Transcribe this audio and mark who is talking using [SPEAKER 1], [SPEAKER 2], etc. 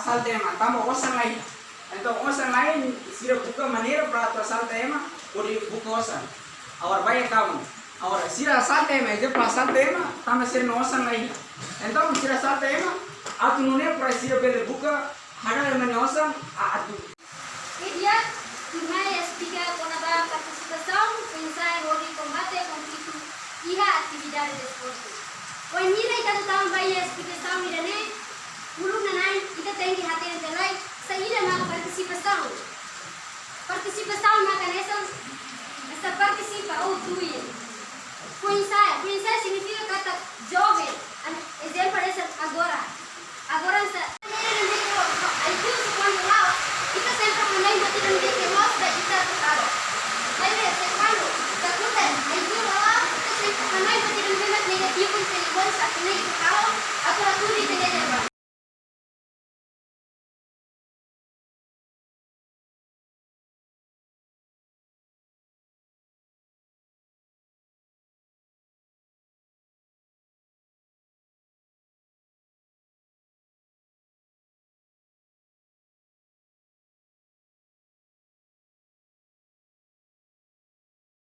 [SPEAKER 1] asal tema, tamo osan lain. Então osan lain sira buka maneira para tu asal tema, pode buka osan. Agora vai kamu. Agora sira asal tema, je para asal tema, tamo sira no osan lain. Então sira asal tema, atu nune para sira bele buka, hada mane osan atu.
[SPEAKER 2] Dia tunai explica con la participación, pensar en el combate, conflicto y la actividad de deporte. Hoy mira kita tahu bahaya explicação mirane, ulun nanai kita tengi hati yang terlai, saída na participação. Participação na canessa, essa participa ou tuia. Pensar significa kata jovem, exemplo é agora. Agora essa IQ quando lá, kita sempre pandai mati dan kita mau sudah kita tertarik. Lalu sekarang takutnya IQ lah, kita sempre pandai mati dan kita negatif pun saat ini kalau atau